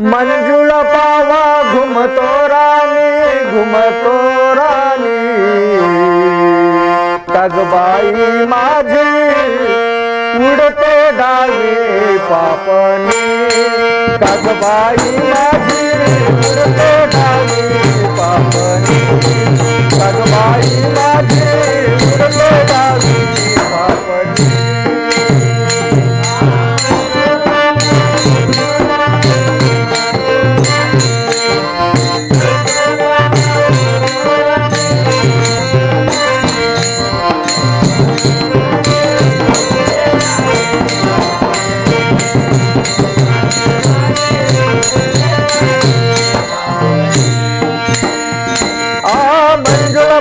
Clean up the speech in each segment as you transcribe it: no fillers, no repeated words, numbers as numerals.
मंजुळ पावा घुमतो राणी तगबाई माझी उडते डावे पापणी तगबाई माझी उडते डावे पापणी तगबाई माझी उडते डावे पापणी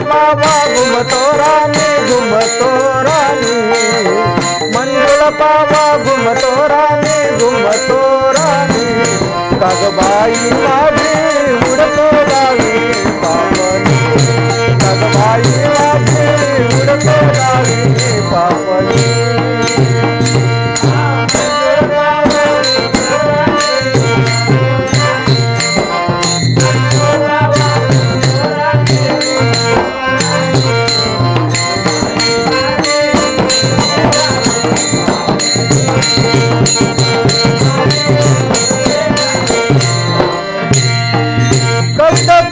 पावा घुमतो राणी मंजुळ पावा घुमतो राणी तगबाई माझी उडतो डावी पापणी तगबाई माझी उडतो डावी पापणी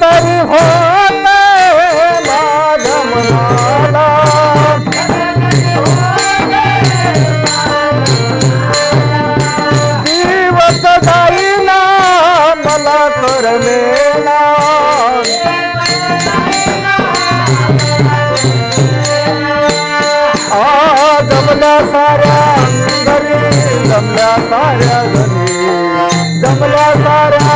तरी होते माझ्या मनाला दिवस जाईना मला करमेना जमल्या साऱ्या घरी जमल्या साऱ्या घरी जमल्या साऱ्या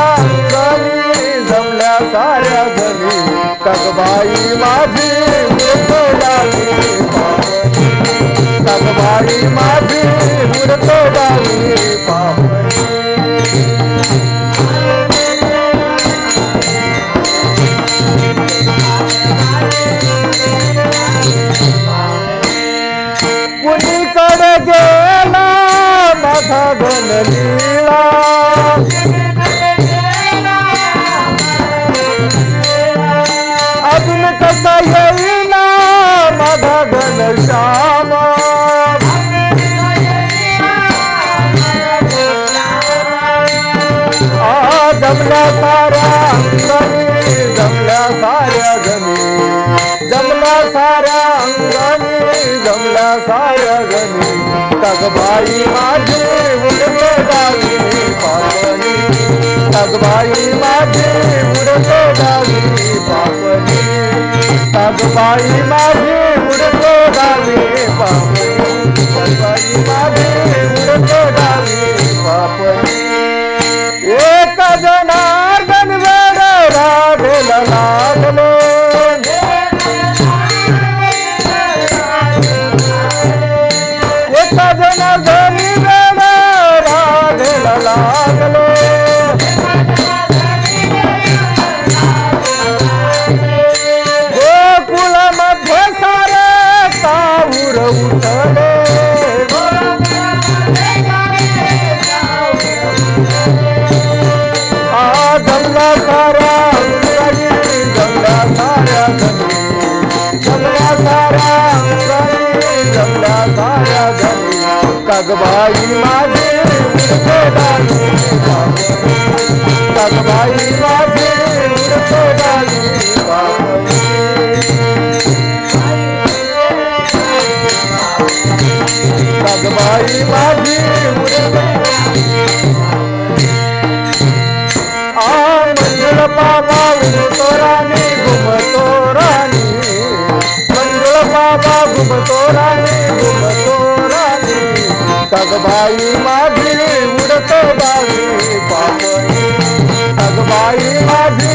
घरी जमल्या साऱ्या घरी तगबाई माझी उडतो डावी पापणी तगबाई माझी उडतो डावी पापणी कुणीकडे गेला माझा गणलीला अजून कसा येईना माझा घनश्याम जमल्या साऱ्या अंगणी जमल्या साऱ्या घनी जमल्या साऱ्या अंगणी जमल्या साऱ्या घनी तगबाई माझी उडते डावी पापणी तगबाई माझी उडते डावी पापणी तगबाई माझी उडते डावी पापणी तगबाई माझी उडते डावी पापणी एक जनार्दन वेड राधेला लागलो एक जनार्दन वेड राधेला लागलो गोकुळमध्ये सारे काऊर उठले जमल्या साऱ्या अंगणी जमल्या साऱ्या घनी जमल्या साऱ्या अंगणी जमल्या साऱ्या घनी तगबाई माझी उडते डावी पापणी तगबाई माझी उडते डावी पापणी तगबाई माझी उडते मंजुळ पावा घुमतो राणी मंजुळ पावा घुमतो राणी तगबाई माझी उडतो डावी पापणी तगबाई माझी